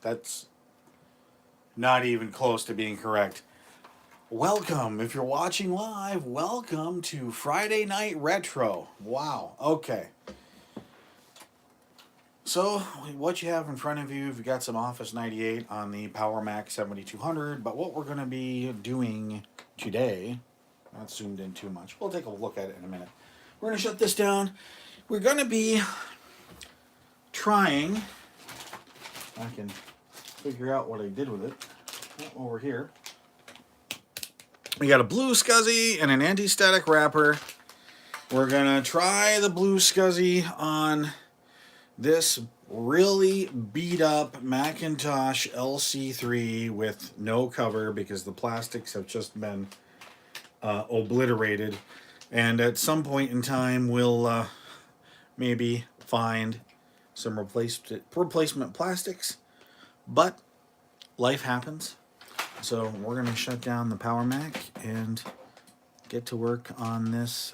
That's not even close to being correct. Welcome. If you're watching live, welcome to Friday Night Retro. Wow. Okay. So, what you have in front of you, you've got some Office 98 on the Power Mac 7200, but what we're going to be doing today, not zoomed in too much, we'll take a look at it in a minute. We're going to shut this down. We're going to be trying, I can figure out what I did with it, over here. We got a Blue SCSI and an anti-static wrapper. We're going to try the Blue SCSI on this really beat up Macintosh LC III with no cover because the plastics have just been obliterated. And at some point in time, we'll maybe find some replacement plastics. But life happens. So we're going to shut down the Power Mac and get to work on this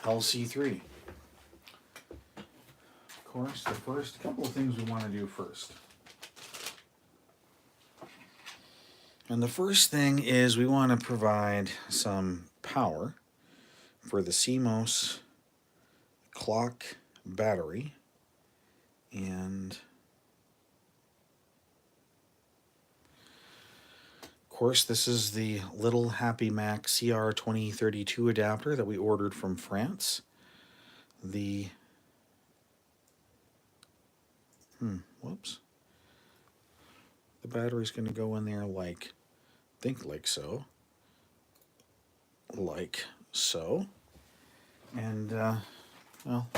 LC3. Of course, the first couple of things we want to do first. And the first thing is we want to provide some power for the CMOS clock battery. And of course, this is the little Happy Mac CR2032 adapter that we ordered from France. The whoops. The battery's going to go in there like so. Like so. And, well,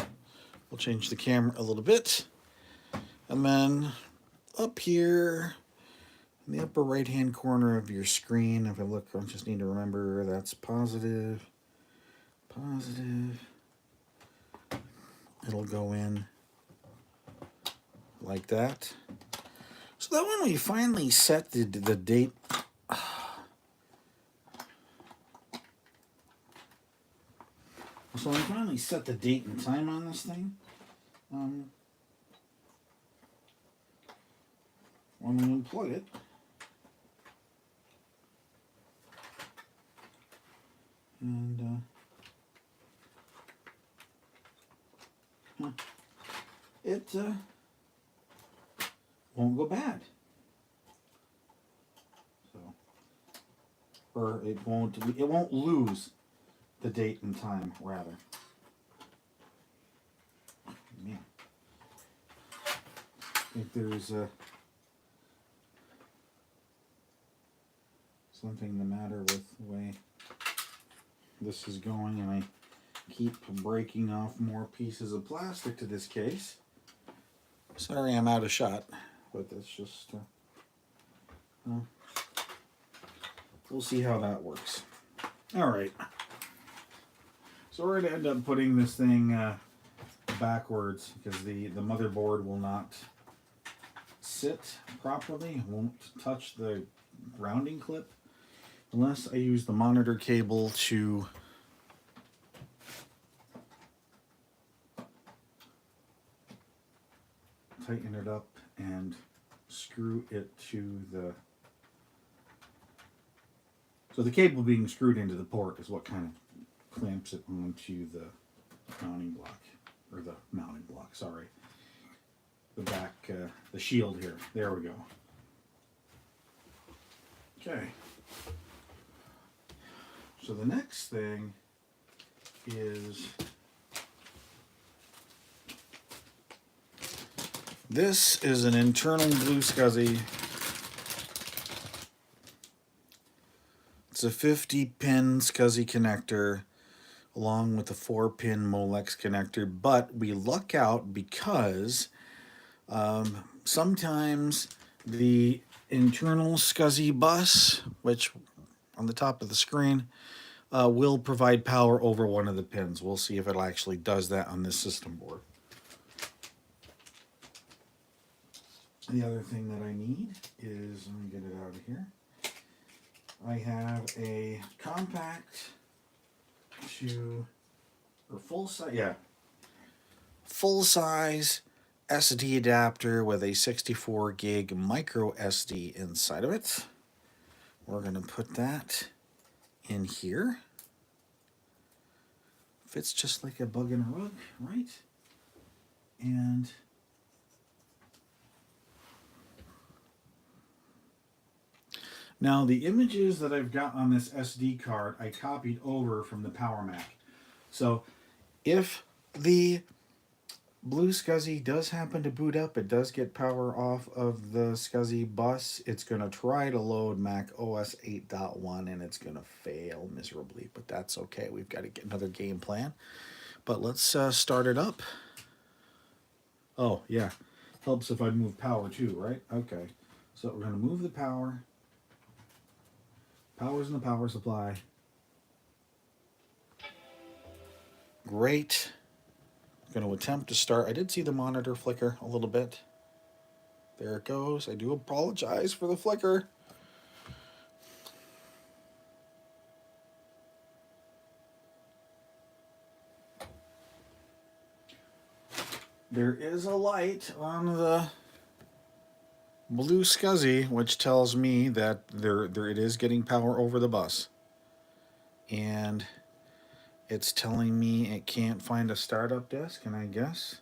we'll change the camera a little bit. And then up here in the upper right-hand corner of your screen, if I look, I just need to remember that's positive. Positive. It'll go in like that. So that when we finally set the date, so when we finally set the date and time on this thing, when we unplug it, and it won't go bad. So, or it won't lose the date and time, rather. Man, I think there's something the matter with the way this is going, and I keep breaking off more pieces of plastic to this case. Sorry I'm out of shot, but that's just, we'll see how that works. All right. So we're going to end up putting this thing backwards because the motherboard will not sit properly. It won't touch the grounding clip unless I use the monitor cable to tighten it up and screw it to the... So the cable being screwed into the port is what kind of clamps it onto the mounting block, or the mounting block, sorry. The back, the shield here. There we go. Okay. So the next thing is this is an internal Blue SCSI. It's a 50-pin SCSI connector along with a 4-pin Molex connector, but we luck out because sometimes the internal SCSI bus, which on the top of the screen, will provide power over one of the pins. We'll see if it actually does that on this system board. The other thing that I need is, let me get it out of here. I have a compact or full size SD adapter with a 64 gig micro SD inside of it. We're going to put that in here. Fits just like a bug in a rug, right? And now the images that I've got on this SD card, I copied over from the Power Mac. So if the Blue SCSI does happen to boot up, it does get power off of the SCSI bus, it's going to try to load Mac OS 8.1 and it's going to fail miserably, but that's okay. We've got to get another game plan. But let's start it up. Oh, yeah. Helps if I move power too, right? Okay. So we're going to move the power. Power's in the power supply. Great. I'm going to attempt to start. I did see the monitor flicker a little bit. There it goes. I do apologize for the flicker. There is a light on the Blue SCSI, which tells me that it is getting power over the bus. And it's telling me it can't find a startup disk, and I guess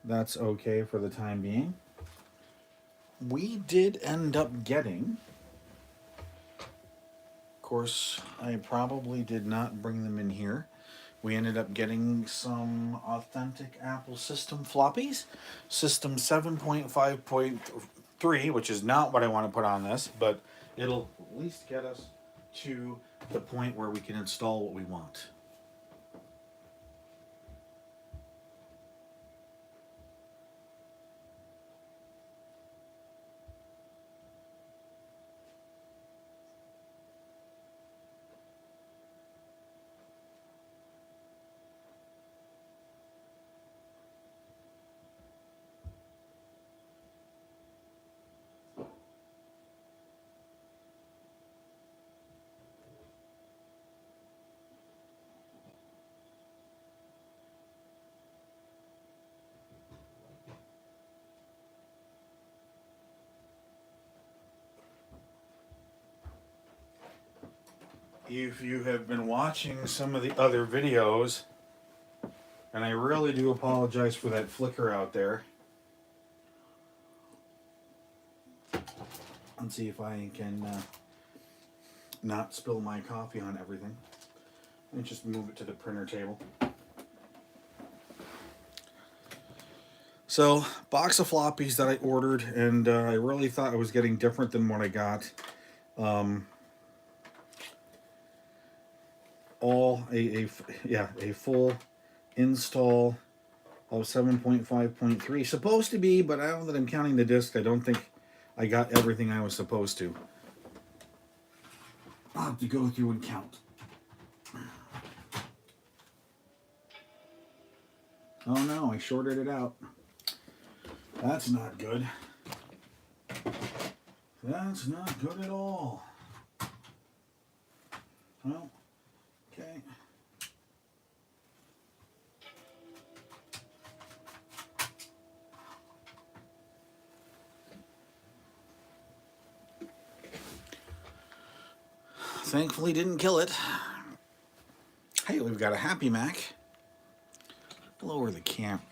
that's okay for the time being. We did end up getting, of course, I probably did not bring them in here. We ended up getting some authentic Apple system floppies. System 7.5.3, which is not what I want to put on this, but it'll at least get us to the point where we can install what we want. If you have been watching some of the other videos, and I really do apologize for that flicker out there. Let's see if I can not spill my coffee on everything. Let me just move it to the printer table. So, box of floppies that I ordered, and I really thought I was getting different than what I got. A full install of 7.5.3. Supposed to be, but now that I'm counting the disk, I don't think I got everything I was supposed to. I'll have to go through and count. Oh no, I shorted it out. That's not good. That's not good at all. Well, okay. Thankfully didn't kill it. Hey, we've got a Happy Mac. Lower the cam.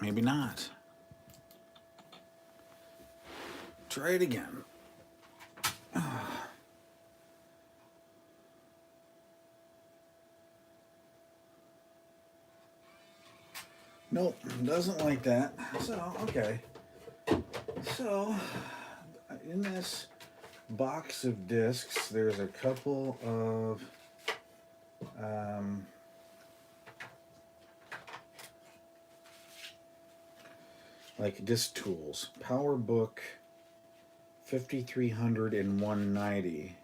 Maybe not. Try it again. Nope, doesn't like that. So, okay. So, in this box of discs, there's a couple of like disc tools. PowerBook 5300 and 190.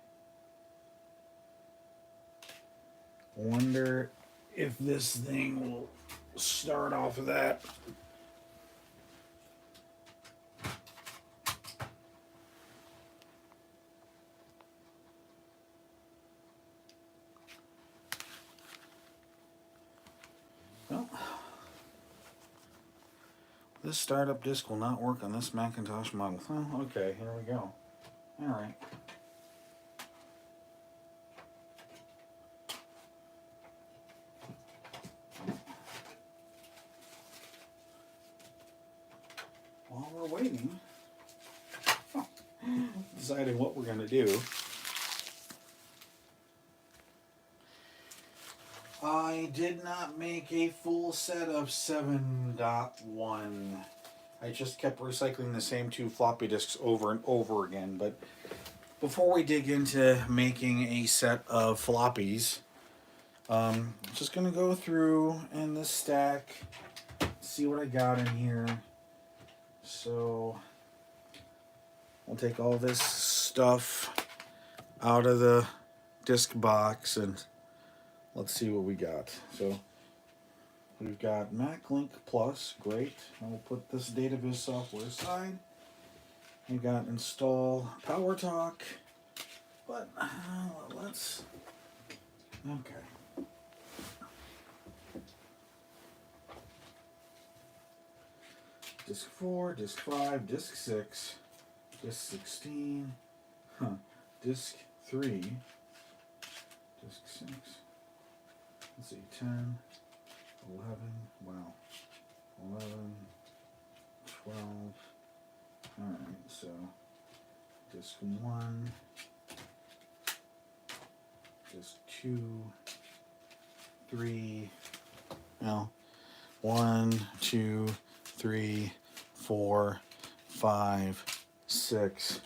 Wonder if this thing will start off of that. This startup disk will not work on this Macintosh model. Oh, okay, here we go. Alright. While we're waiting, deciding what we're going to do, I did not make a full set of 7.1. I just kept recycling the same 2 floppy disks over and over again. But before we dig into making a set of floppies, just going to go through in this stack, see what I got in here. So we'll take all this stuff out of the disk box and let's see what we got. So we've got MacLink Plus, great. I'll put this DataViz software aside. We've got install PowerTalk, but let's, okay. Disk 4, Disk 5, Disk 6, Disk 16, Disk 3, Disk 6, let's see, 10, 11, wow, 11, 12, alright, so Disk 1, Disk 2, 3, no, 1, 2, 3, 4, 5, 6.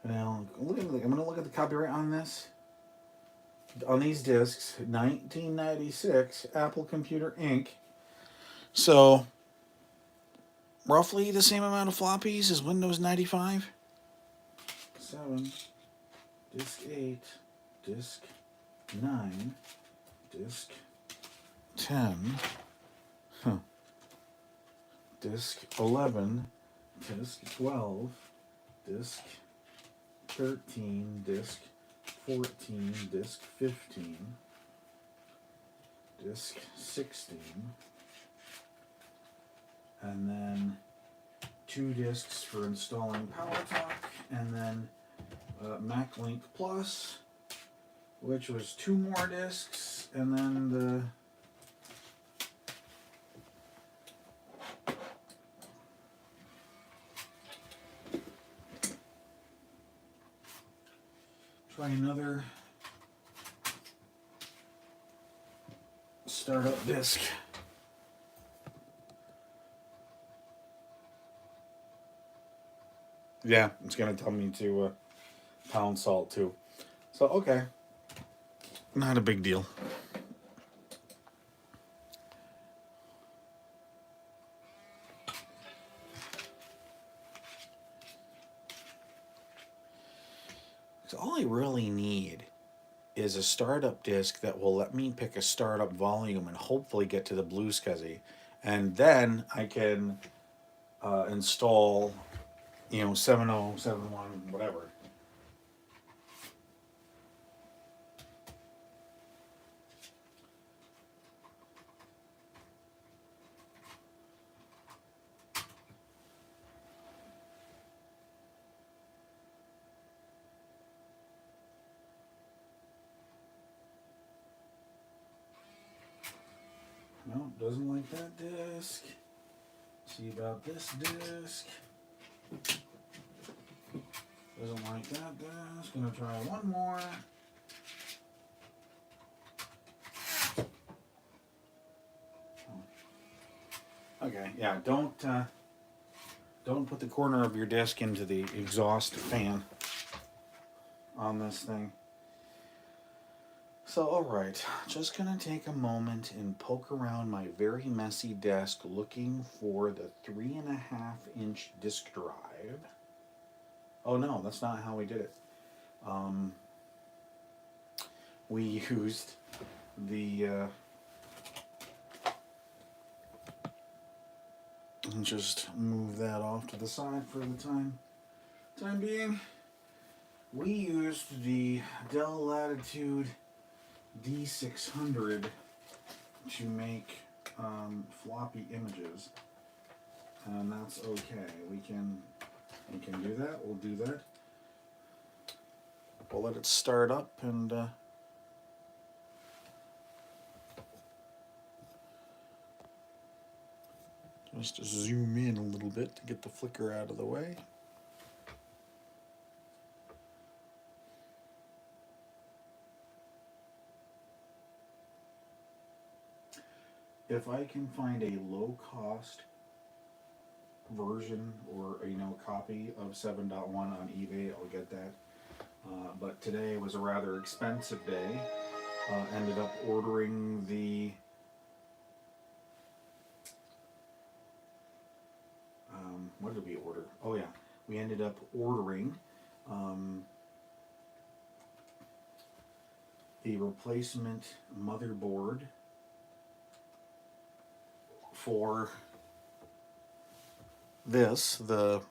Now, look at I'm going to look at the copyright on this. On these discs, 1996, Apple Computer Inc. So, roughly the same amount of floppies as Windows 95. 7, Disk 8, Disk 9, Disk 10, Disk 11, Disk 12, Disk 13, Disk 14, Disk 15, Disk 16, and then 2 disks for installing PowerTalk, and then MacLink Plus, which was 2 more disks, and then the try another startup disk. Yeah, it's going to tell me to pound salt too. So, okay. Not a big deal. So all I really need is a startup disk that will let me pick a startup volume and hopefully get to the Blue SCSI. And then I can install, 70, 71, whatever. No, doesn't like that disk. See about this disk. Doesn't like that disk. Gonna try one more. Okay, yeah, don't put the corner of your disk into the exhaust fan on this thing. So, alright, just going to take a moment and poke around my very messy desk looking for the 3.5-inch disk drive. Oh no, that's not how we did it. We used the, and just move that off to the side for the time being. We used the Dell Latitude D600 to make floppy images, and that's okay. We can do that. We'll do that. We'll let it start up and just zoom in a little bit to get the flicker out of the way. If I can find a low-cost version or copy of 7.1 on eBay, I'll get that. But today was a rather expensive day. Ended up ordering the what did we order? Oh yeah, we ended up ordering the replacement motherboard for this, the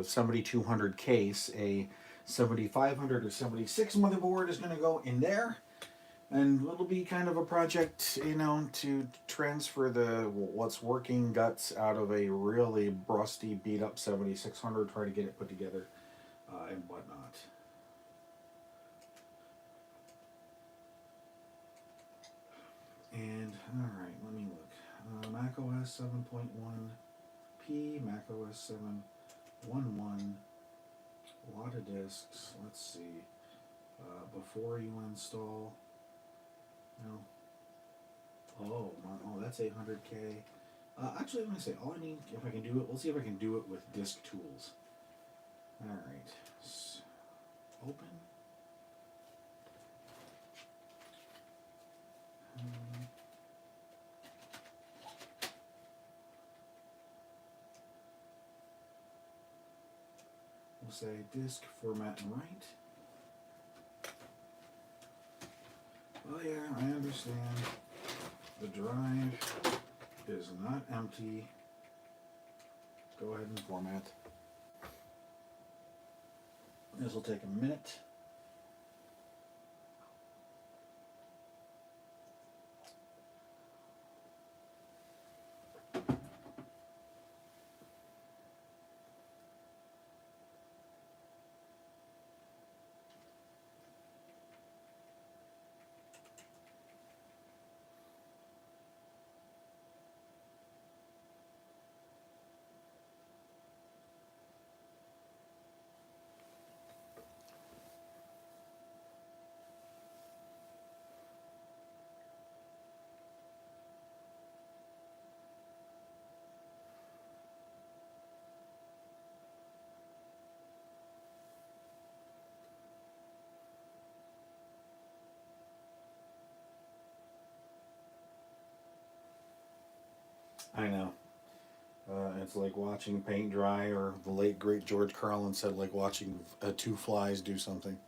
7200 case. A 7500 or 76 motherboard is going to go in there, and it'll be kind of a project, to transfer the what's working guts out of a really rusty, beat up 7600, try to get it put together and whatnot. And alright, let me look. Mac OS 7.1p, Mac OS 7.1.1, a lot of disks. Let's see. Before you install, oh, that's 800K. Actually, I'm going to say, all I need, if I can do it, we'll see if I can do it with disk tools. Alright, open. We'll say disk format and write. Oh yeah, I understand. The drive is not empty. Go ahead and format. This will take a minute. I know. It's like watching paint dry, or the late great George Carlin said, like watching two flies do something.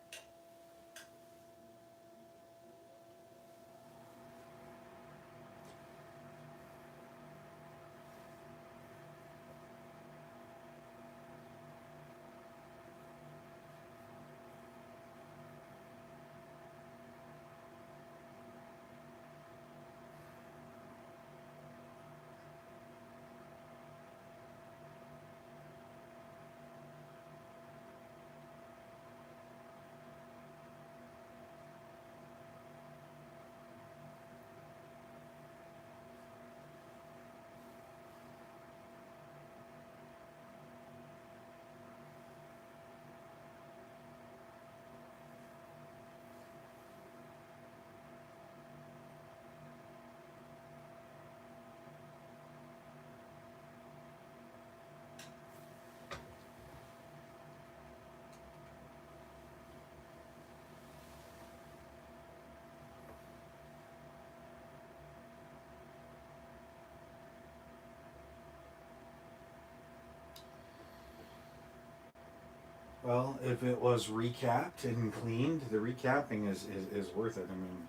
Well, if it was recapped and cleaned, the recapping is worth it. I mean,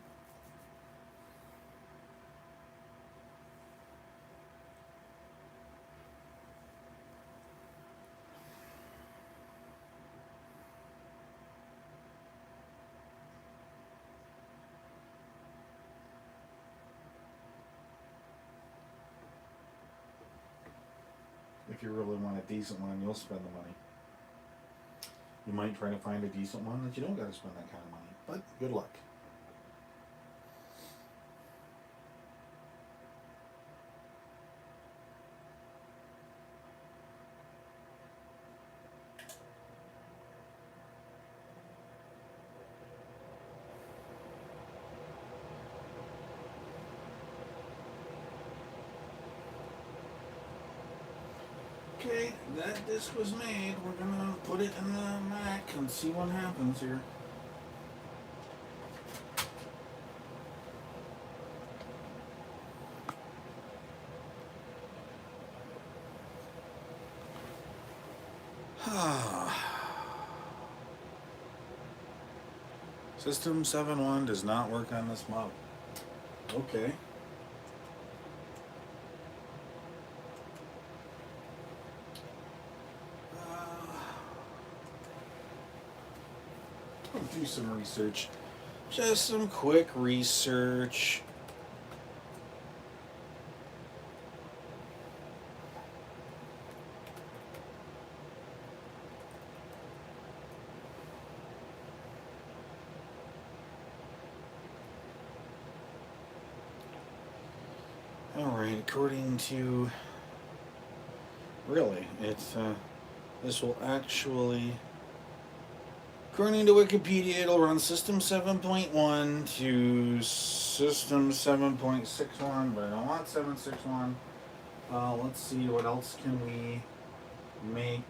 If you really want a decent one, you'll spend the money. You might try to find a decent one that you don't got to spend that kind of money, but good luck. Okay, that disc was made. We're gonna put it in the Mac and see what happens here. System 7.1 does not work on this model. Okay. I'll do some research. Just some quick research. Alright, according to... Really, it's, this will actually... According to Wikipedia, it'll run System 7.1 to System 7.61, but I don't want 7.61. Let's see, what else can we make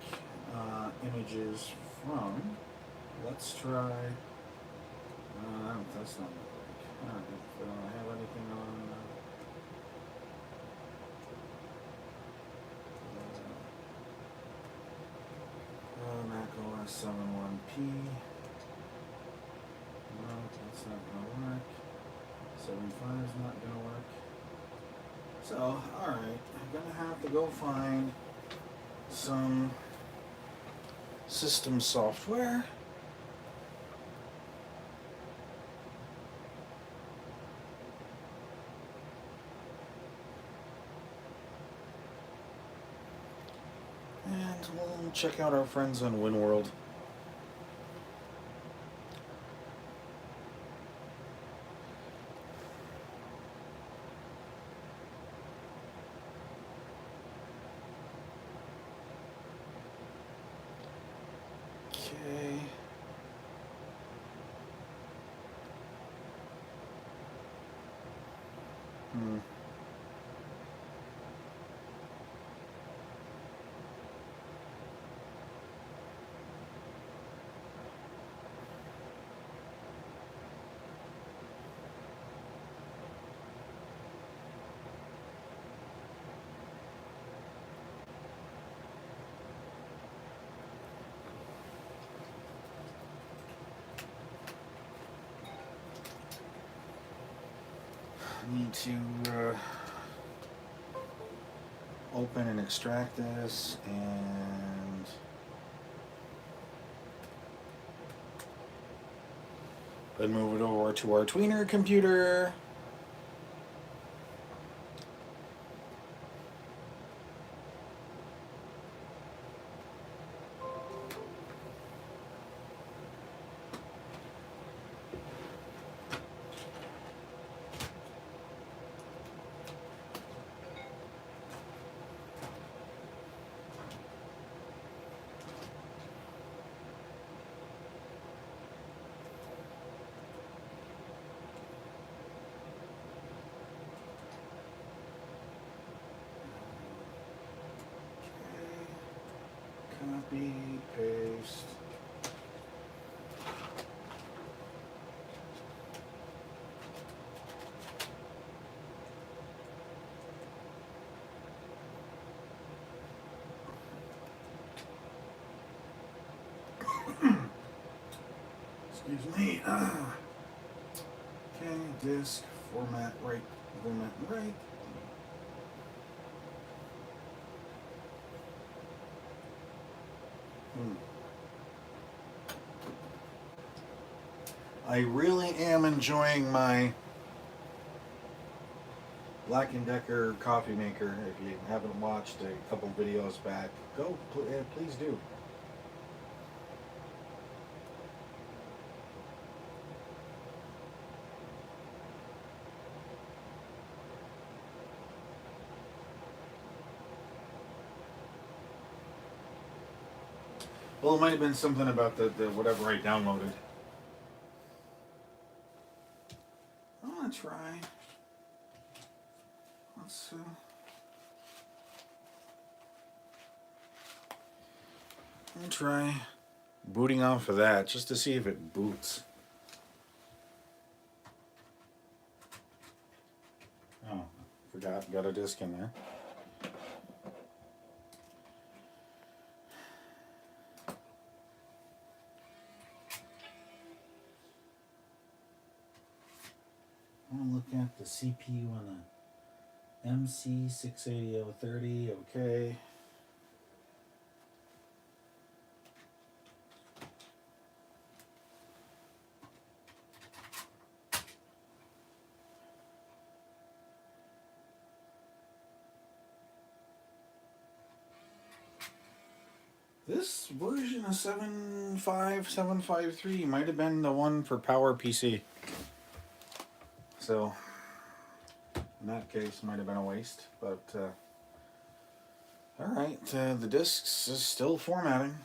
images from? Let's try... that's not gonna work. Alright, do I have anything on... Mac OS 7.1p. No, that's not gonna work. 7.5 is not gonna work. So, alright, I'm gonna have to go find some system software. And we'll check out our friends on WinWorld. Okay. Need to open and extract this and then move it over to our tweener computer. Copy, paste. Excuse me. Okay, disk, format right. I really am enjoying my Black & Decker coffee maker. If you haven't watched a couple videos back, go, please do. Well, it might have been something about the whatever I downloaded. I want to try. Let's let me try booting off of that just to see if it boots. Oh, forgot. Got a disc in there. I'm gonna look at the CPU on the MC680 okay. This version of 75753 might have been the one for PowerPC. So, in that case, might have been a waste. But, alright, the discs is still formatting.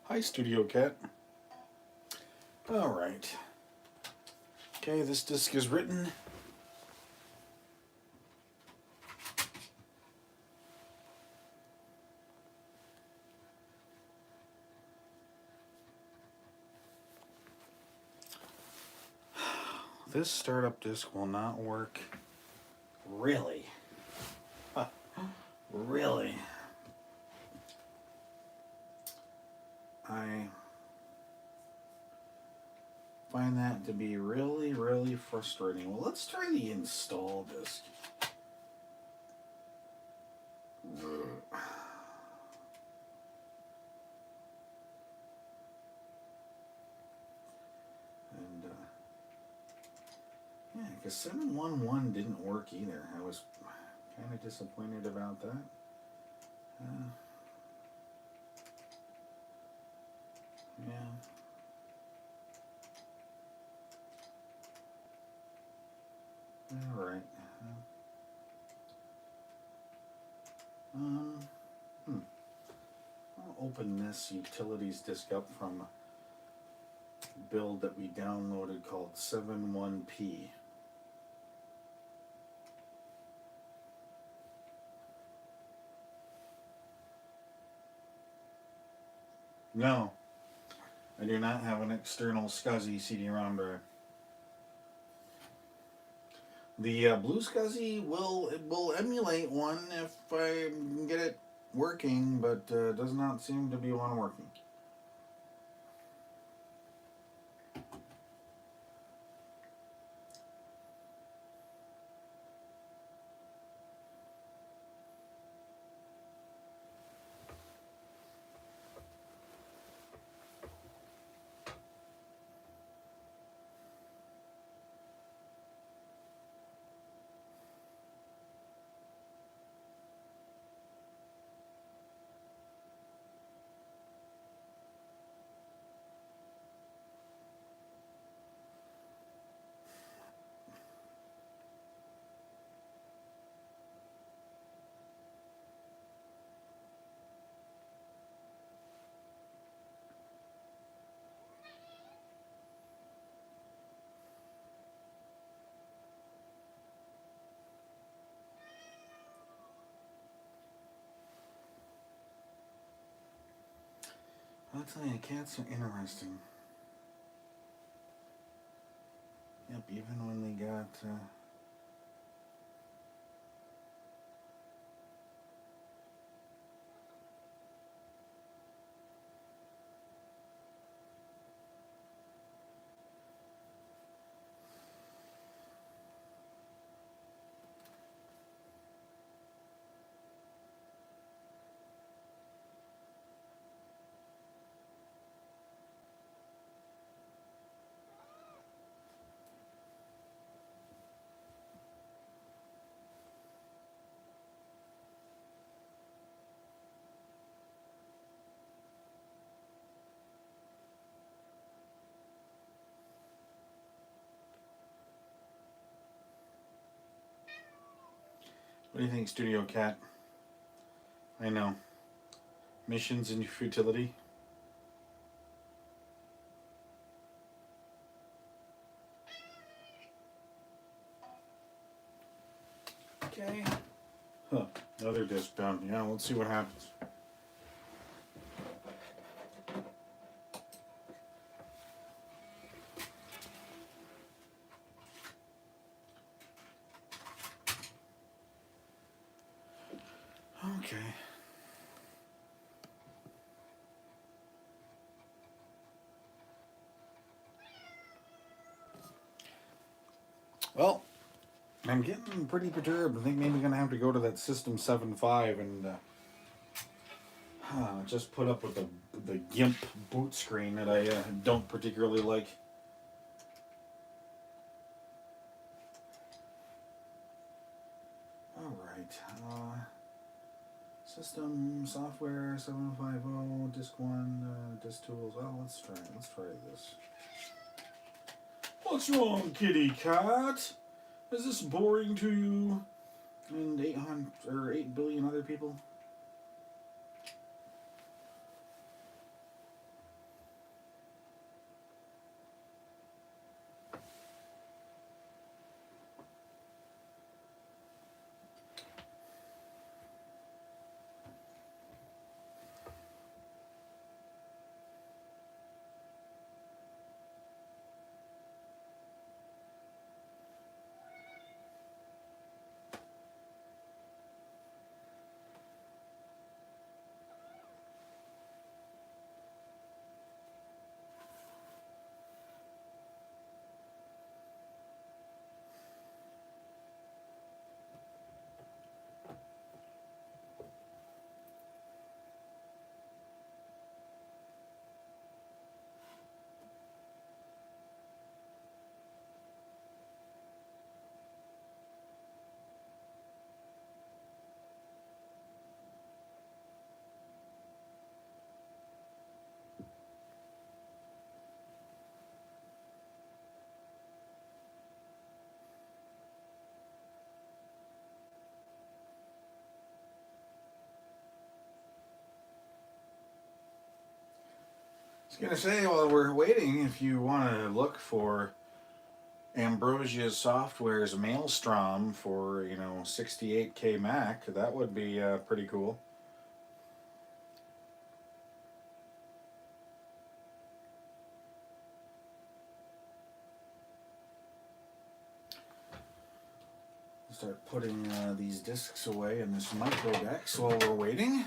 Hi, Studio Cat. Alright. Okay, this disc is written. This startup disk will not work. Really? Really? I find that to be really, really frustrating. Well, let's try the install disk. And, yeah, because 711 didn't work either. I was kind of disappointed about that. Yeah. All right. I'll open this utilities disk up from a build that we downloaded called 71P. No, I do not have an external SCSI CD-ROM drive. The Blue SCSI will emulate one if I can get it working, but does not seem to be one working. I'll tell you, cats are interesting. even when they got... What do you think, Studio Cat? I know. Missions and futility. Okay. Huh. Another disc down. Yeah, let's see what happens. Okay. Well, I'm getting pretty perturbed. I think maybe I'm going to have to go to that System 7.5 and just put up with the GIMP boot screen that I don't particularly like. Alright. System software 750, disk 1, disk tools. Oh, let's try this. What's wrong, kitty cat? Is this boring to you? And 8 billion other people? I was going to say, while we're waiting, if you want to look for Ambrosia's Software's Maelstrom for, 68K Mac, that would be pretty cool. Start putting these discs away in this microdex while we're waiting.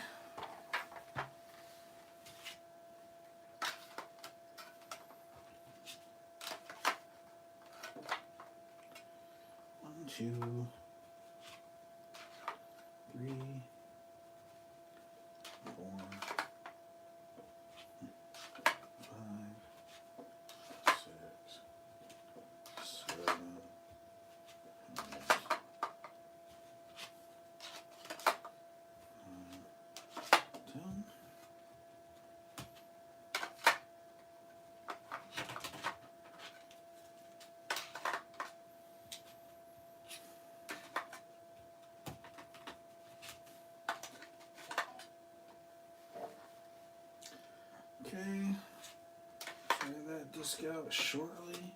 One, two, three, four, 5, 6, 7, 10. Okay, try that disc out shortly.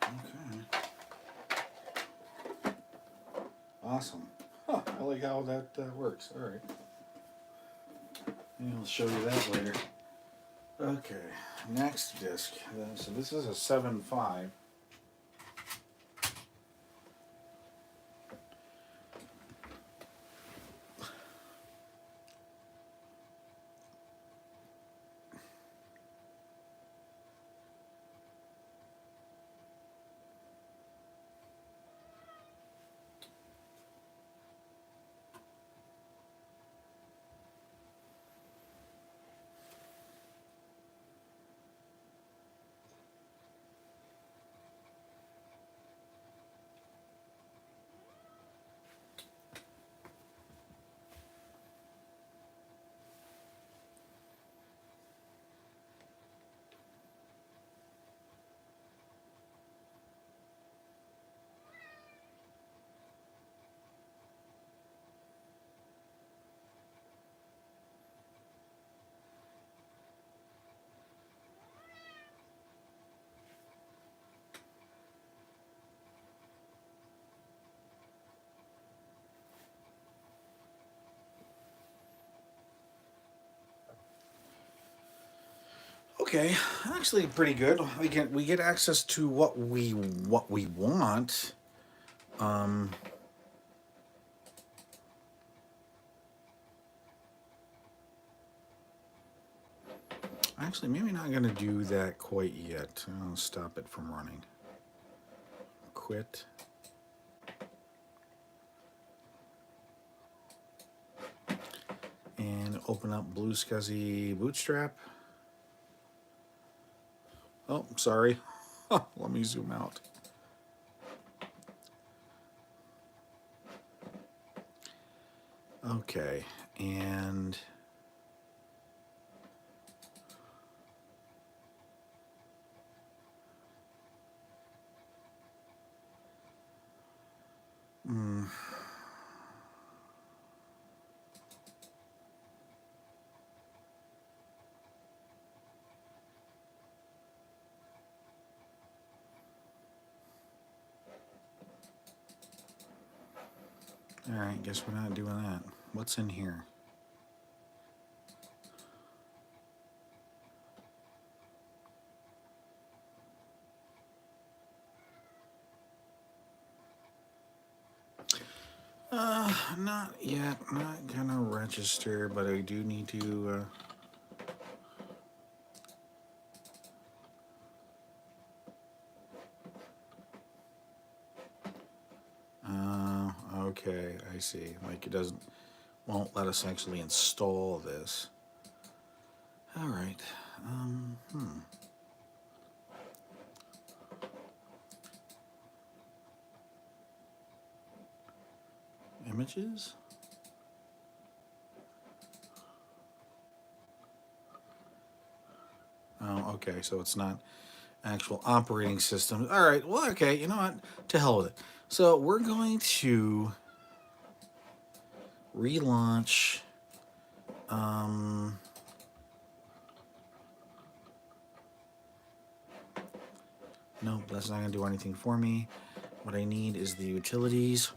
Okay. Awesome. Huh, I like how that works. All right. I'll show you that later. Okay, next disc. So this is a 7.5. Okay, actually pretty good. We get access to what we want. Um, Actually, maybe not gonna do that quite yet. I'll stop it from running. Quit. And open up Blue SCSI Bootstrap. Oh, sorry. Let me zoom out. Okay, and all right, guess we're not doing that. What's in here? Not yet. Not gonna register, but I do need to. Okay, I see. Like it won't let us actually install this. All right. Images. Oh, okay. So it's not actual operating system. All right. Well, okay. You know what? To hell with it. So we're going to relaunch. No, that's not going to do anything for me. What I need is the utilities.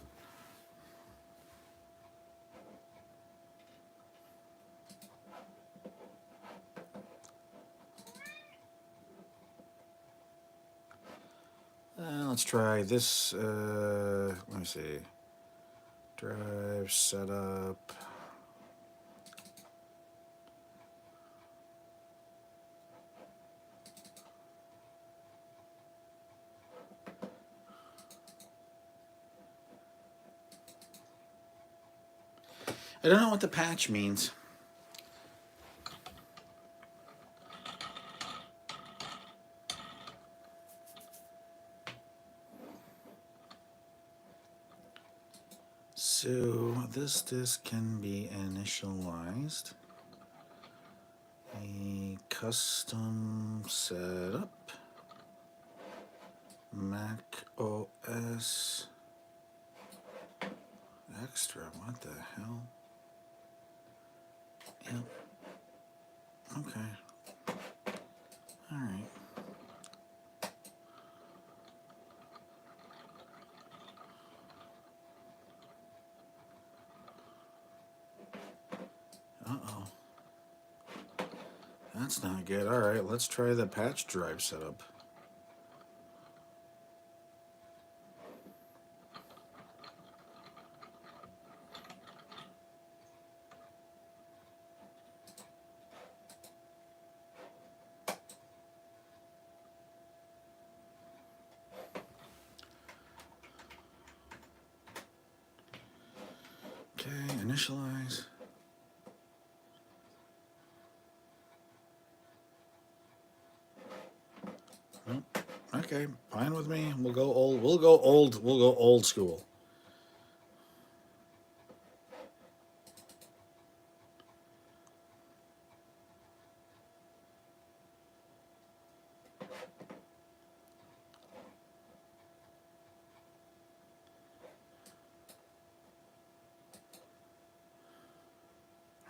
Let's try this. Let me see. Drive setup. I don't know what the patch means. So this disk can be initialized. A custom setup. Mac OS Extra. What the hell? Yep. Okay. All right. That's not good. All right, let's try the patch drive setup. Okay, initialize. Okay, fine with me. We'll go old. We'll go old. We'll go old school.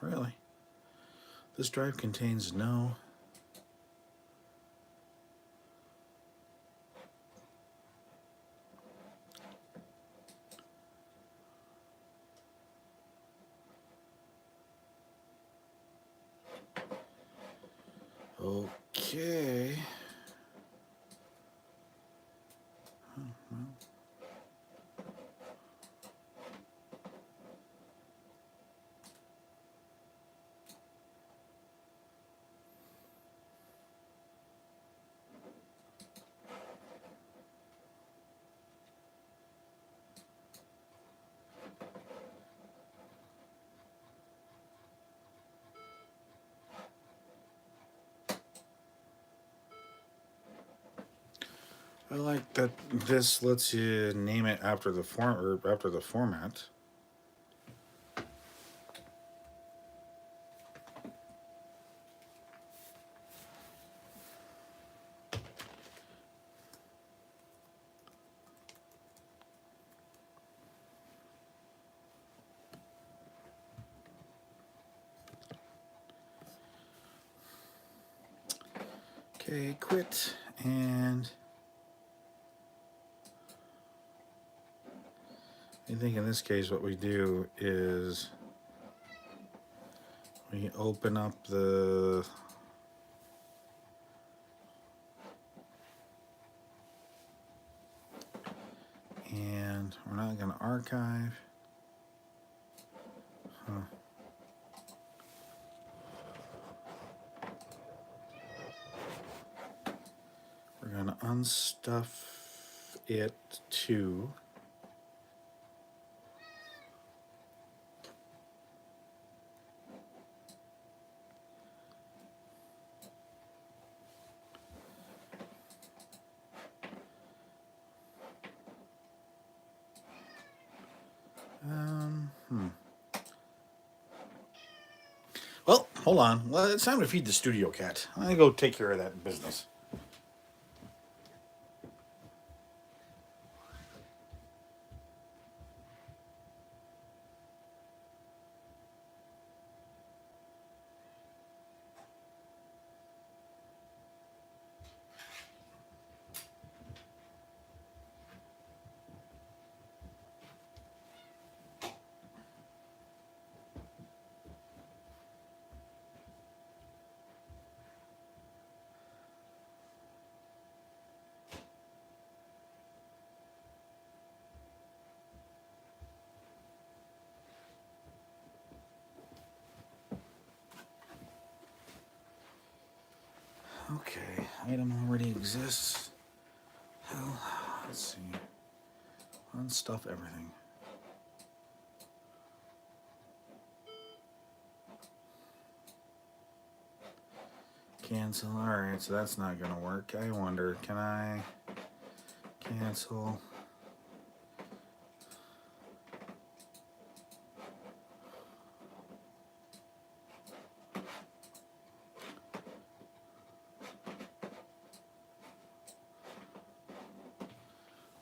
Really? This drive contains no. Okay. I like that this lets you name it after the format. Okay, quit, and I think in this case what we do is we open up the and we're not going to archive. Huh. We're going to unstuff it to Well, hold on. Well, it's time to feed the studio cat. I'm going to go take care of that business. Okay, item already exists. Hell, let's see. Unstuff everything. Cancel. Alright, so that's not going to work. I wonder, can I cancel?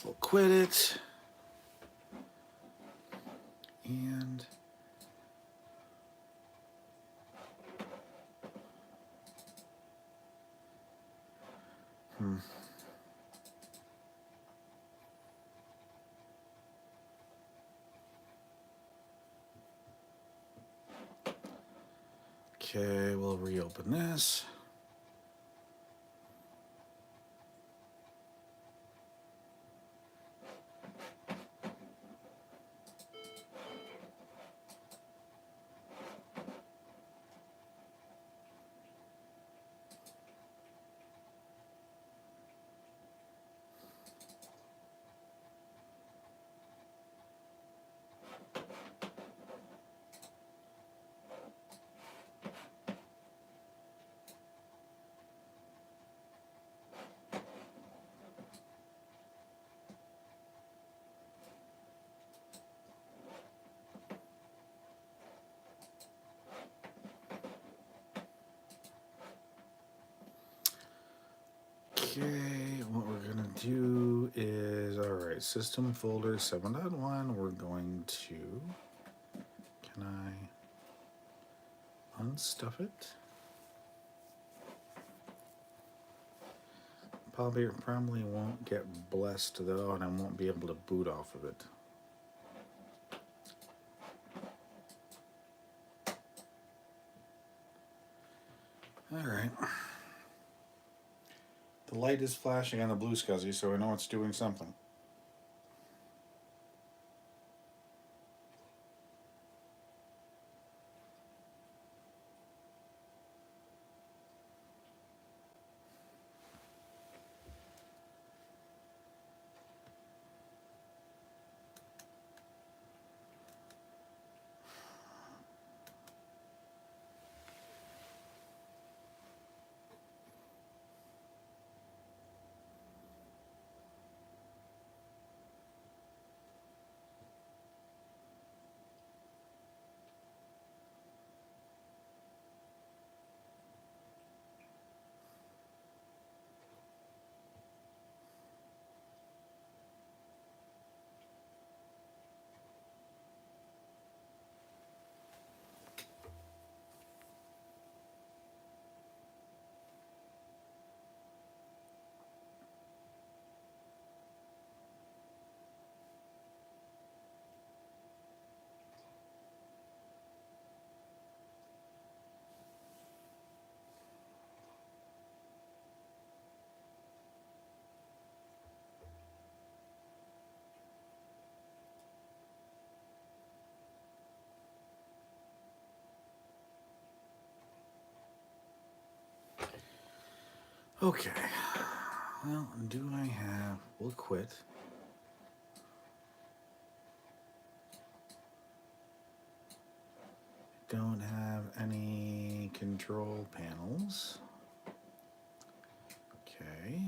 We'll quit it. And okay, we'll reopen this. Okay, what we're gonna do is, all right, system folder 7.1. We're going to, can I unstuff it? Probably won't get blessed though, and I won't be able to boot off of it. All right. The light is flashing on the Blue SCSI, so I know it's doing something. Okay. Well, do I have, we'll quit. Don't have any control panels. Okay.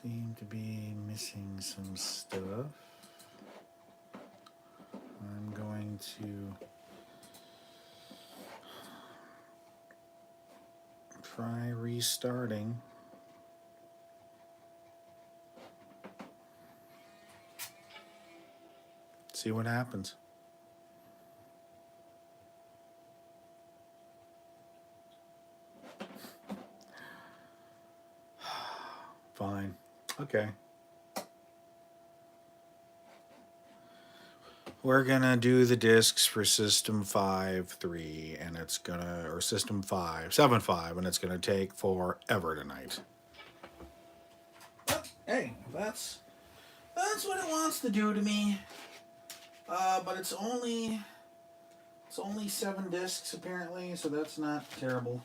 Seem to be missing some stuff. I'm going to try restarting. See what happens. Fine. Okay. We're gonna do the discs for System 5.3, and it's gonna, or System 5, 7.5, and it's gonna take forever tonight. But, hey, that's what it wants to do to me. But it's only 7 discs apparently, so that's not terrible.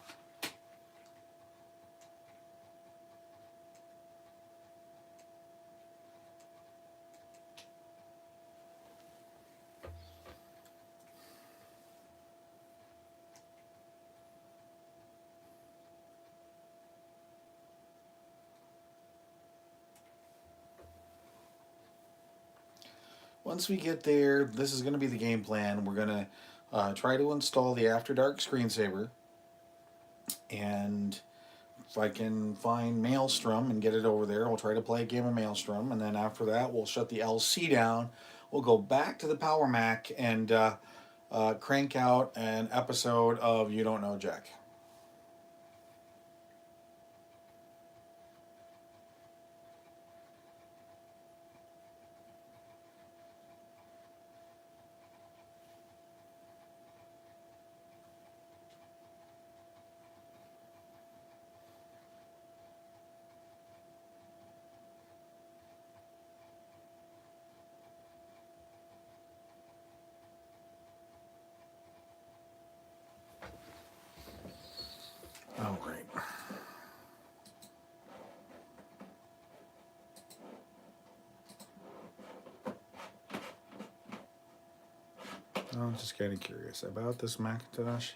Once we get there, this is going to be the game plan. We're going to try to install the After Dark screensaver. And if I can find Maelstrom and get it over there, I'll try to play a game of Maelstrom. And then after that, we'll shut the LC down. We'll go back to the Power Mac and crank out an episode of You Don't Know Jack. I'm just kind of curious about this Macintosh.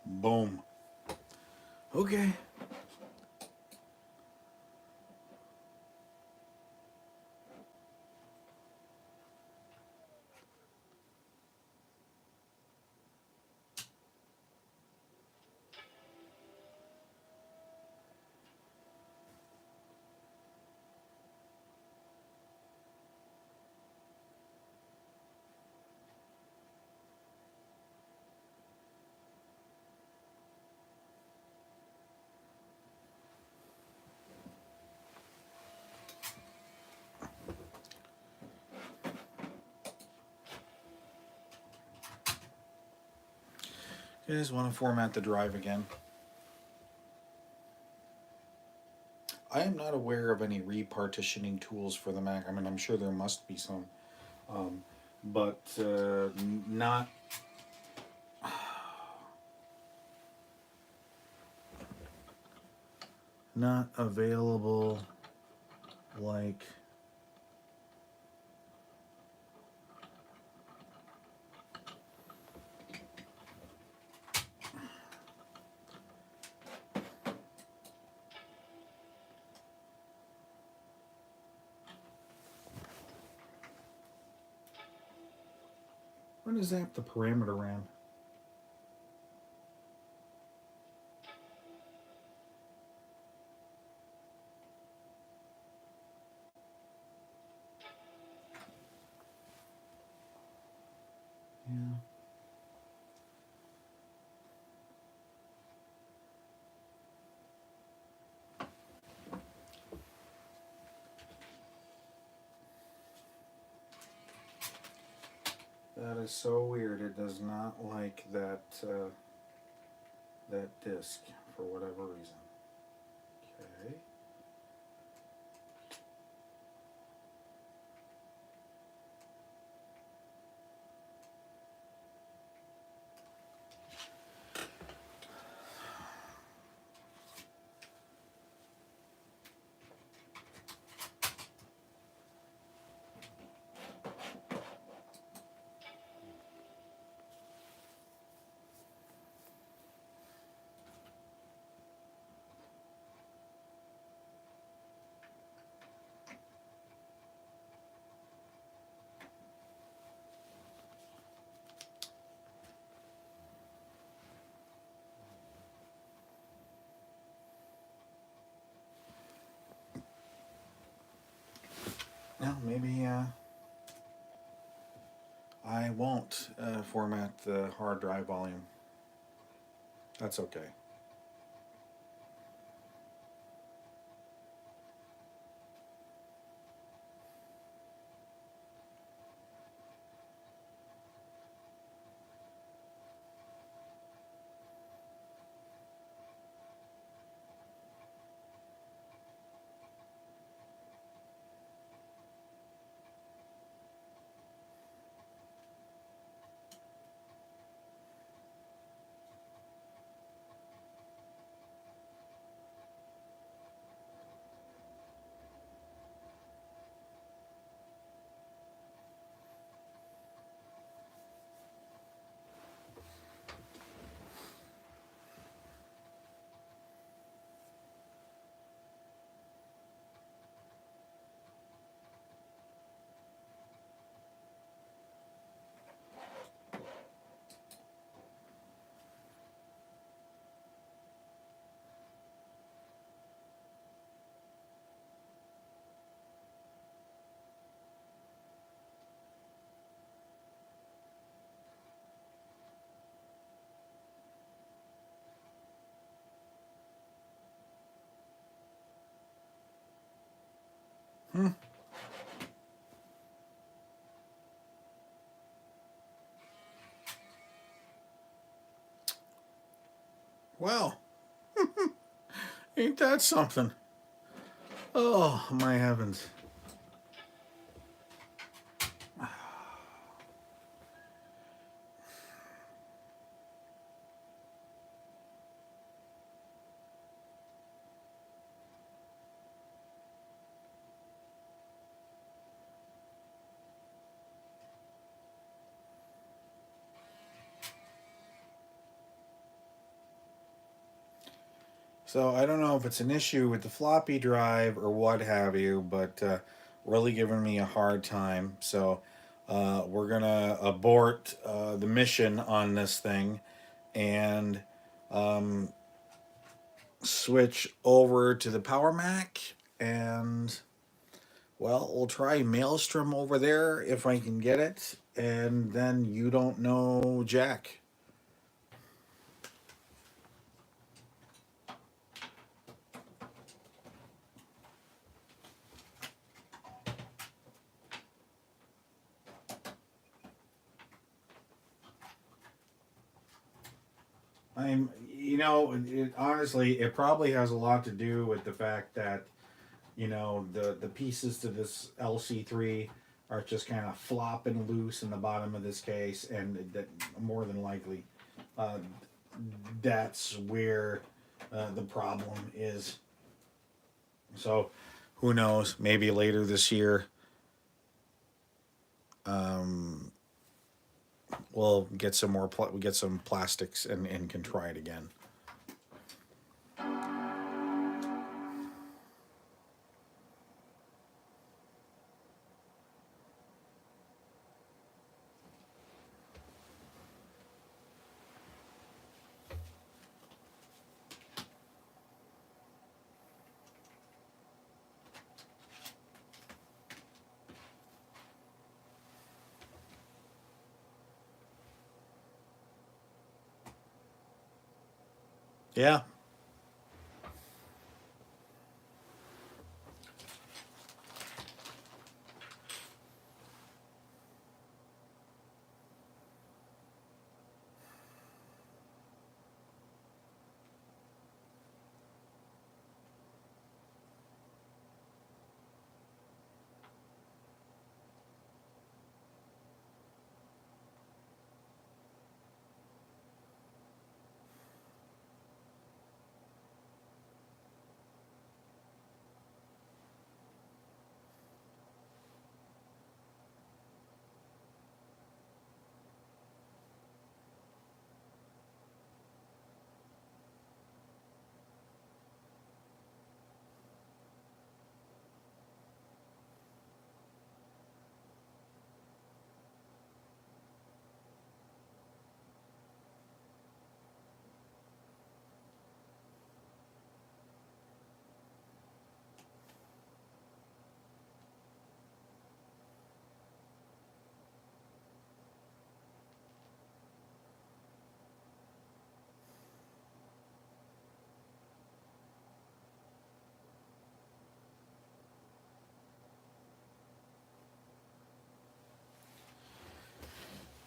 Boom. Okay. You just want to format the drive again. I am not aware of any repartitioning tools for the Mac. I mean, I'm sure there must be some, but not not available like when is that the parameter RAM? Yeah. That is so weird. It does not like that that disk for whatever reason. Okay. Now maybe I won't format the hard drive volume. That's okay. Hmm. Well, ain't that something? Oh, my heavens. So I don't know if it's an issue with the floppy drive or what have you, but really giving me a hard time. So we're gonna abort the mission on this thing and switch over to the Power Mac, and well, we'll try Maelstrom over there if I can get it, and then you don't know Jack. Honestly, it probably has a lot to do with the fact that, the pieces to this LC3 are just kind of flopping loose in the bottom of this case, and that more than likely, uh, that's where the problem is. So, who knows? Maybe later this year, um, we'll get some more. We get some plastics and can try it again. Yeah.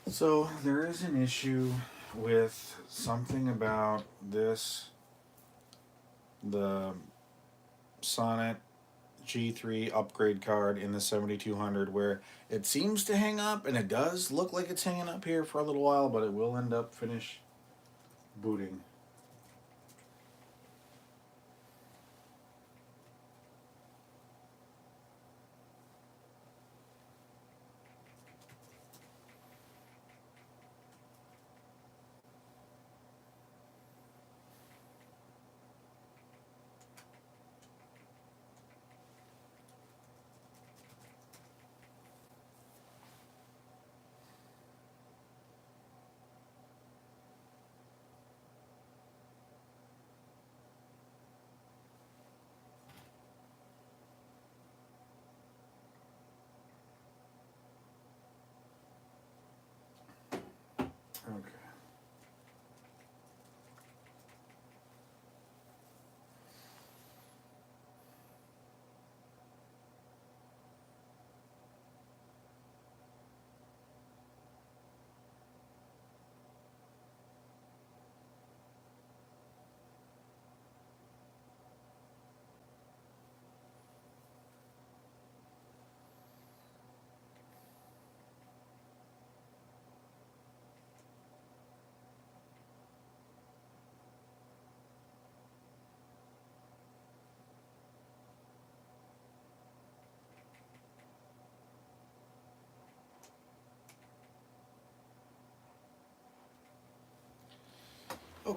So there is an issue with something about this, the Sonnet G3 upgrade card in the 7200, where it seems to hang up, and it does look like it's hanging up here for a little while, but it will end up finish booting.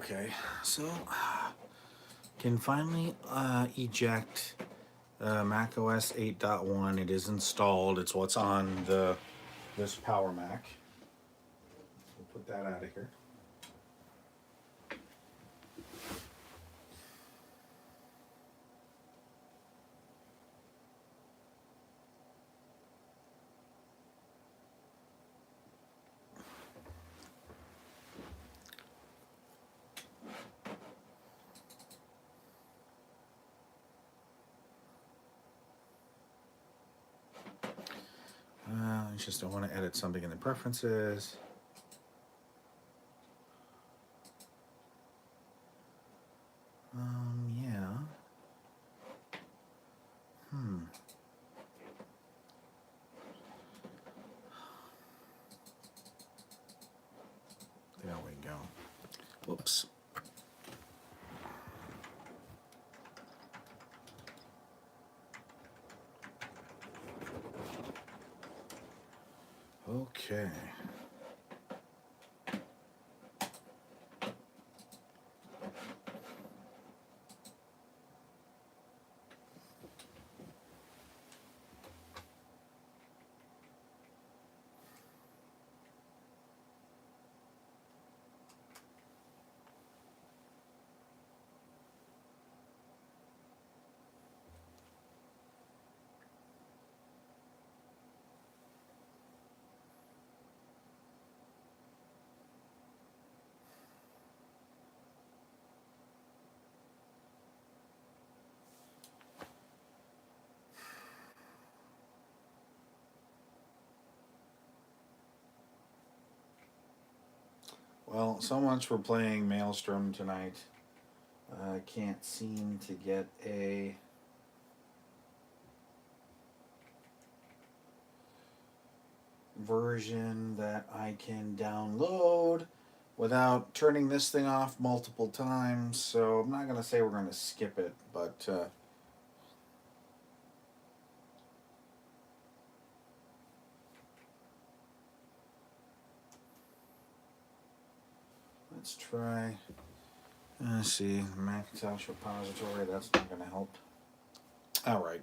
Okay, so can finally eject macOS 8.1. It is installed. It's what's on this Power Mac. We'll put that out of here. I just don't want to edit something in the preferences. Yeah. There we go. Whoops. Okay. Well, so much for playing Maelstrom tonight. I can't seem to get a version that I can download without turning this thing off multiple times. So I'm not going to say we're going to skip it, but let's try. Let's see, Macintosh repository. That's not going to help. All right.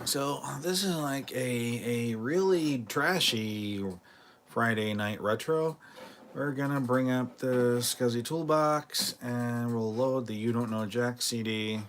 So this is like a really trashy Friday night retro. We're gonna bring up the SCSI toolbox and we'll load the You Don't Know Jack CD.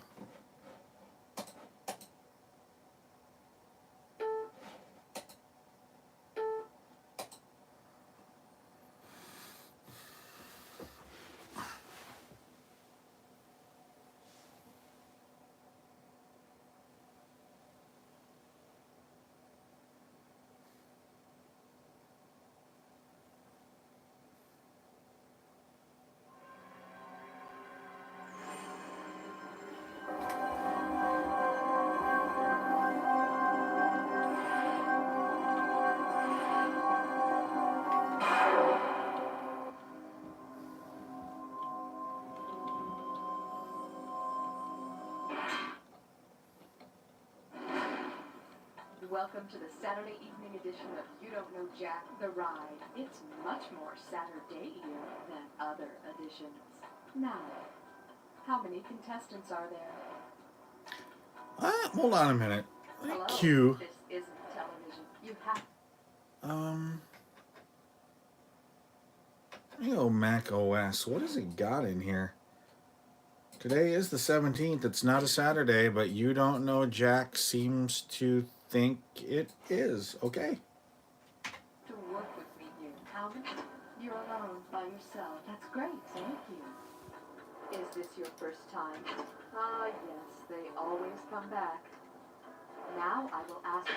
Welcome to the Saturday evening edition of You Don't Know Jack, The Ride. It's much more Saturday-ier than other editions. Now, how many contestants are there? Hold on a minute. Hello, Q. this isn't television. You have... You know, Mac OS. What has it got in here? Today is the 17th. It's not a Saturday, but You Don't Know Jack seems to think it is. Okay. To work with me here. How many? You're alone by yourself. That's great. Thank you. Is this your first time? Ah, yes. They always come back. Now I will ask...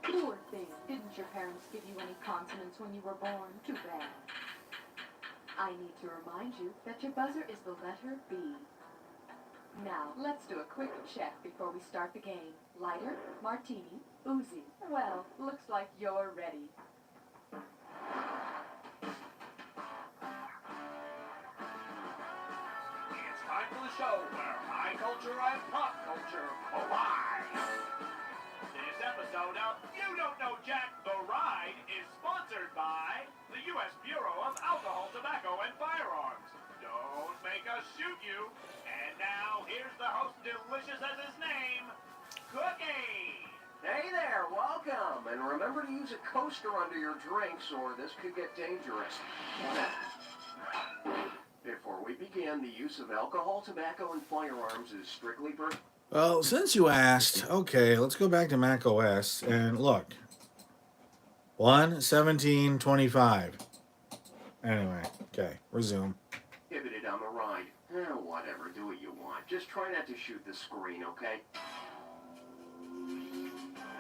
Poor thing. Didn't your parents give you any consonants when you were born? Too bad. I need to remind you that your buzzer is the letter B. Now, let's do a quick check before we start the game. Lighter, martini, Uzi. Well, looks like you're ready. It's time for the the show where high culture and pop culture collide. This episode of You Don't Know Jack the Ride is sponsored by the U.S. Bureau of Alcohol, Tobacco, and Firearms. Don't make us shoot you. And now, here's the host, delicious as his name, Cookie. Hey there, welcome. And remember to use a coaster under your drinks or this could get dangerous. Before we begin, the use of alcohol, tobacco, and firearms is strictly Well, since you asked, okay, let's go back to Mac OS and look. 1:17:25. Anyway, okay, resume. prohibited on the ride. Whatever, do what you want. Just try not to shoot the screen, okay?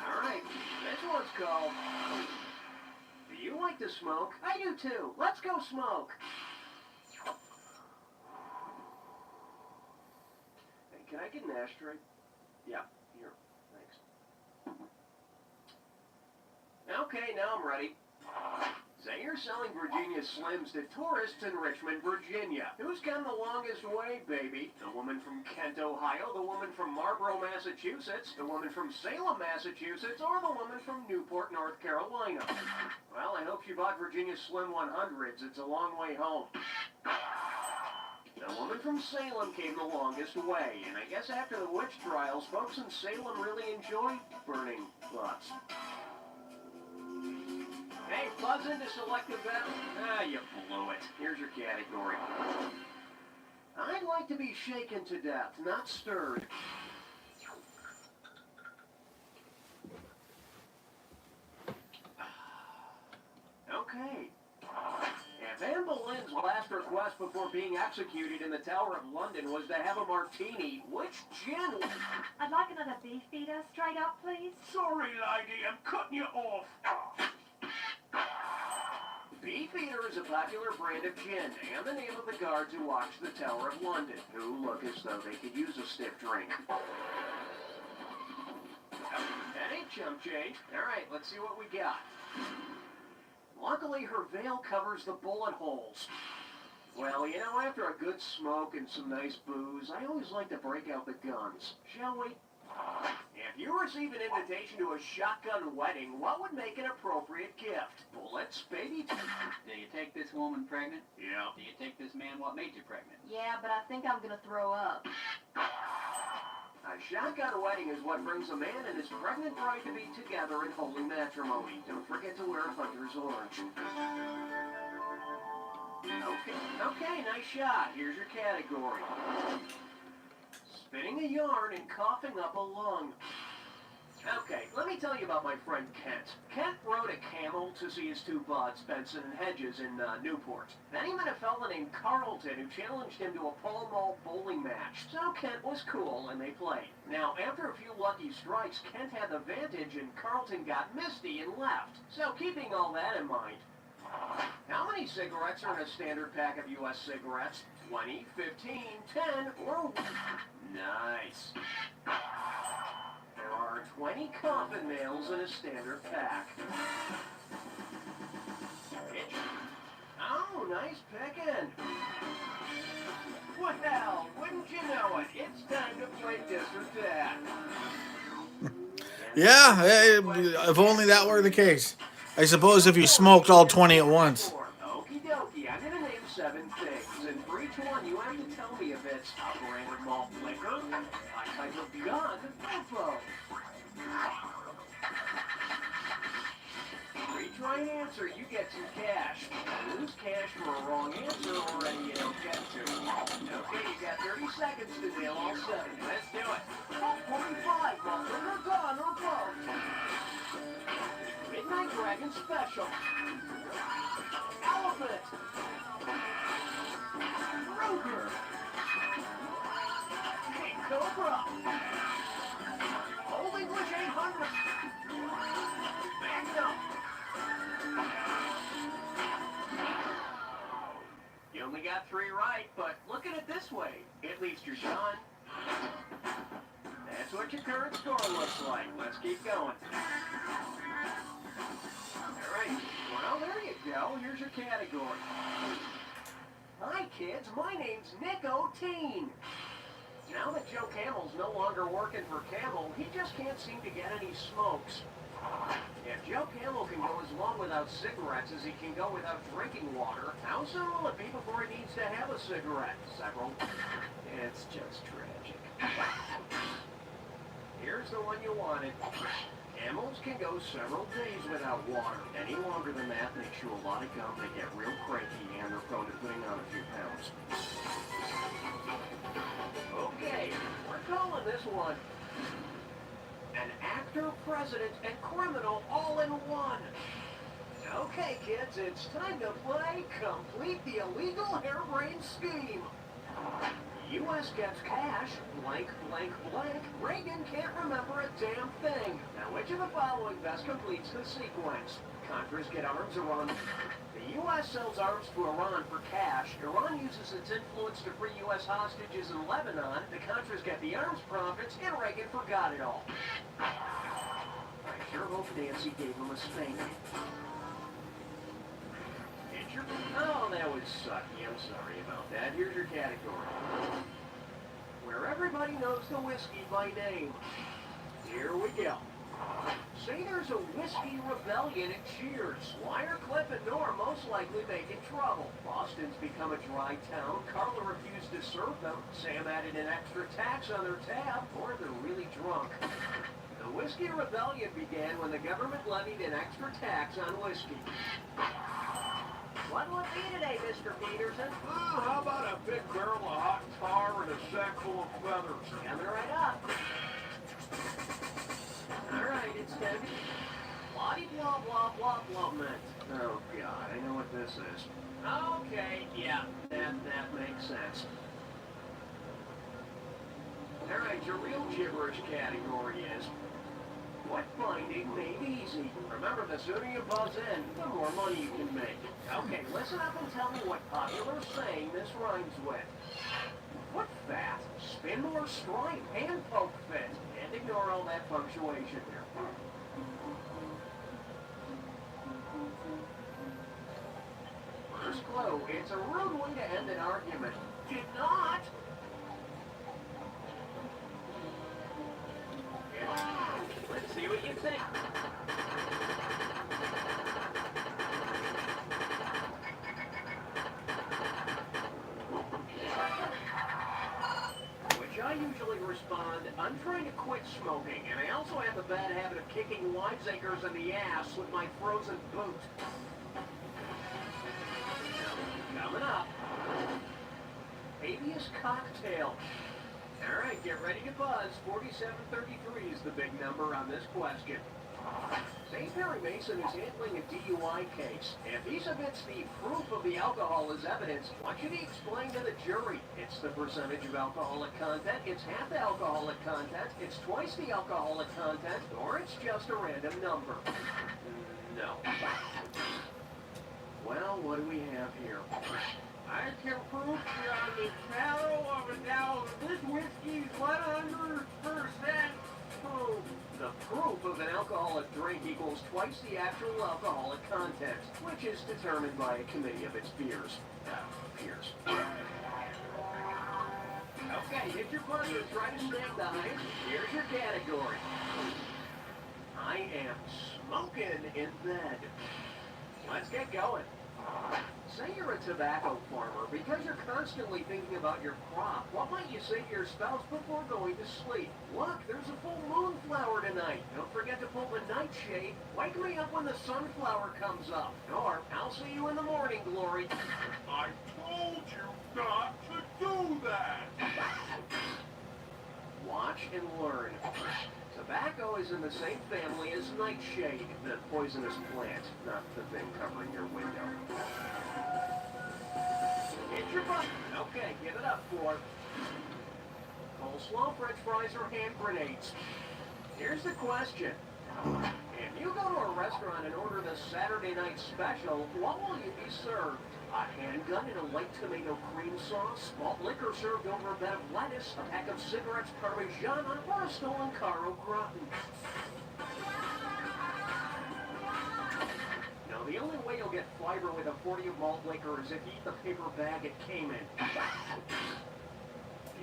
Alright, this one's called... Do you like to smoke? I do too. Let's go smoke. Hey, can I get an ashtray? Yeah, here. Thanks. Okay, now I'm ready. Say you're selling Virginia Slims to tourists in Richmond, Virginia. Who's come the longest way, baby? The woman from Kent, Ohio, the woman from Marlborough, Massachusetts, the woman from Salem, Massachusetts, or the woman from Newport, North Carolina? Well, I hope she bought Virginia Slim 100s. It's a long way home. The woman from Salem came the longest way, and I guess after the witch trials, folks in Salem really enjoyed burning butts. Hey, buzz into selective battle. You blew it. Here's your category. I'd like to be shaken to death, not stirred. Okay. If Anne Boleyn's last request before being executed in the Tower of London was to have a martini, which gin? I'd like another beef eater, straight up, please. Sorry, lady, I'm cutting you off. Beefeater is a popular brand of gin and the name of the guards who watch the Tower of London, who look as though they could use a stiff drink. That ain't chump change. All right, let's see what we got. Luckily, her veil covers the bullet holes. Well, you know, after a good smoke and some nice booze, I always like to break out the guns. Shall we? If you receive an invitation to a shotgun wedding, what would make an appropriate gift? Bullets, baby? Do you take this woman pregnant? Yeah. Do you take this man? What made you pregnant? Yeah, but I think I'm gonna throw up. A shotgun wedding is what brings a man and his pregnant bride to be together in holy matrimony. Don't forget to wear hunter's orange. Okay, nice shot. Here's your category. Spinning a yarn and coughing up a lung. Okay, let me tell you about my friend Kent. Kent rode a camel to see his two buds, Benson and Hedges, in Newport. Then he met a fella named Carlton who challenged him to a Pall Mall bowling match. So Kent was cool and they played. Now, after a few lucky strikes, Kent had the vantage and Carlton got misty and left. So keeping all that in mind, how many cigarettes are in a standard pack of U.S. cigarettes? 20, 15, 10, or... Nice. There are 20 coffin nails in a standard pack. Oh, nice picking. Well, wouldn't you know it? It's time to play this or that. Yeah, if only that were the case. I suppose if you smoked all 20 at once. Okie dokie, I'm gonna name 7 things, and for each one you have to tell me if it's a brand of malt liquor, a type of gun, or both. For each right answer, you get some cash. Lose cash for a wrong answer or any you don't get to. Okay, you got 30 seconds to nail all 7. Let's do it. 45, malt liquor, gun, or both. Midnight Dragon Special. Elephant. Ruger. King Cobra. Old English 800. Magnum. You only got 3 right, but look at it this way. At least you're done. That's what your current score looks like. Let's keep going. Alright, well, there you go. Here's your category. Hi, kids. My name's Nick O'Teen. Now that Joe Camel's no longer working for Camel, he just can't seem to get any smokes. If Joe Camel can go as long without cigarettes as he can go without drinking water, how soon will it be before he needs to have a cigarette? Several. It's just tragic. Here's the one you wanted. Camels can go several days without water. Any longer than that makes you a lot of gum. They get real cranky and they're prone to putting on a few pounds. Okay, we're calling this one an actor, president, and criminal all in one. Okay, kids, it's time to play Complete the Illegal Harebrained Scheme. U.S. gets cash, blank, blank, blank. Reagan can't remember a damn thing. Now, which of the following best completes the sequence? Contras get arms Iran. The U.S. sells arms to Iran for cash. Iran uses its influence to free U.S. hostages in Lebanon. The Contras get the arms profits, and Reagan forgot it all. I sure hope Nancy gave him a spanking. Oh, that was sucky. I'm sorry about that. Here's your category. Where everybody knows the whiskey by name. Here we go. Say there's a whiskey rebellion at Cheers. Wire, Cliff, and Nor most likely making trouble. Boston's become a dry town. Carla refused to serve them. Sam added an extra tax on their tab, or they're really drunk. The whiskey rebellion began when the government levied an extra tax on whiskey. What will it be today, Mr. Peterson? Oh, how about a big barrel of hot tar and a sack full of feathers? Coming right up. All right, it's time. Blah blah blah blah mint. Oh God, I know what this is. Okay, yeah, that makes sense. All right, your real gibberish category is what finding made easy. Remember, the sooner you buzz in, the more money you can make. Okay, listen up and tell me what popular saying this rhymes with. Foot fat, spin more stripe, and poke fit. And ignore all that punctuation there. First clue, it's a rude way to end an argument. Did not. Let's see what you think. Which I usually respond, I'm trying to quit smoking, and I also have the bad habit of kicking wiseacres in the ass with my frozen boot. Coming up. Habeas cocktail. All right, get ready to buzz. 4733 is the big number on this question. St. Perry Mason is handling a DUI case. If he submits the proof of the alcohol as evidence, what should he explain to the jury? It's the percentage of alcoholic content, it's half the alcoholic content, it's twice the alcoholic content, or it's just a random number. No. Well, what do we have here? I can prove beyond the shadow of a doubt this whiskey's 100% proof. The proof of an alcoholic drink equals twice the actual alcoholic content, which is determined by a committee of its peers. Peers. Okay, hit your buzzer, try to snag the highest. Here's your category. I am smoking in bed. Let's get going. Say you're a tobacco farmer. Because you're constantly thinking about your crop, what might you say to your spouse before going to sleep? Look, there's a full moon flower tonight. Don't forget to pull the nightshade. Wake me up when the sunflower comes up. Or, I'll see you in the morning, Glory. I told you not to do that. Watch and learn. Tobacco is in the same family as nightshade, the poisonous plant, not the thing covering your window. Hit your button. Okay, give it up for coleslaw, french fries, or hand grenades. Here's the question. If you go to a restaurant and order the Saturday night special, what will you be served? A handgun and a light tomato cream sauce, malt liquor served over a bed of lettuce, a pack of cigarettes, Parmigiana, or a stolen car au gratin. Now, the only way you'll get fiber with a 40 of malt liquor is if you eat the paper bag it came in.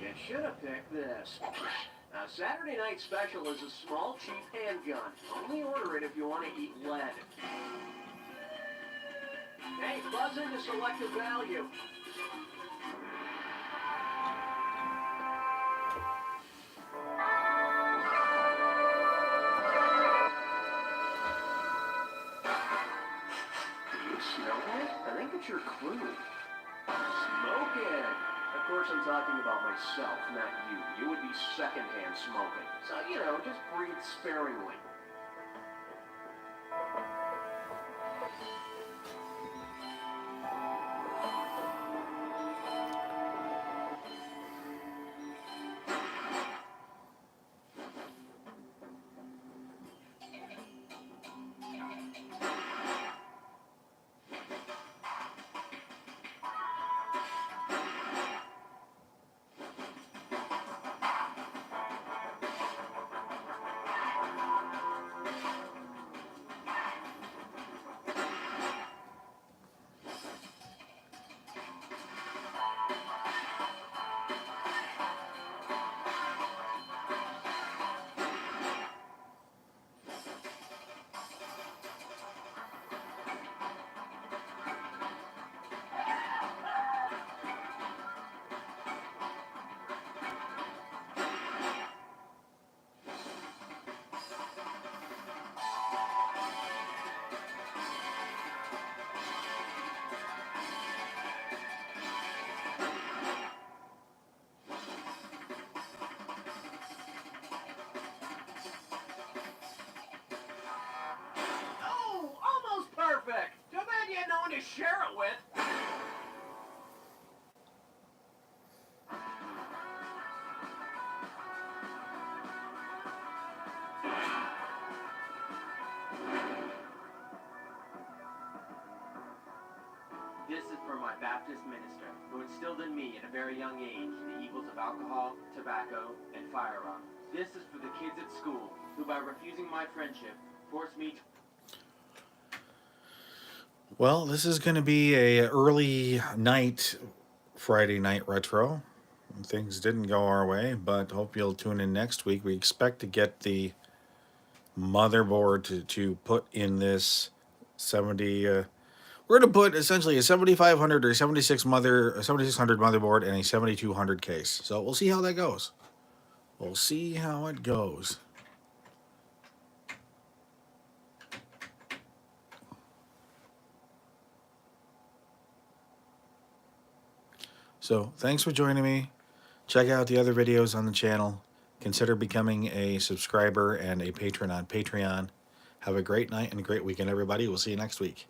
You should have picked this. A Saturday Night Special is a small, cheap handgun. Only order it if you want to eat lead. Hey, buzz into selective value. Do you smell it? I think it's your clue. Smoke it. Of course, I'm talking about myself, not you. You would be secondhand smoking. So, you know, just breathe sparingly. To share it with. This is for my Baptist minister, who instilled in me at a very young age the evils of alcohol, tobacco, and firearms. This is for the kids at school, who by refusing my friendship, forced me to... Well, this is going to be a early night Friday night retro. Things didn't go our way, but hope you'll tune in next week. We expect to get the motherboard to put in this 70. We're going to put essentially a 7500 or 7600 motherboard and a 7200 case. So we'll see how that goes. We'll see how it goes. So thanks for joining me. Check out the other videos on the channel. Consider becoming a subscriber and a patron on Patreon. Have a great night and a great weekend, everybody. We'll see you next week.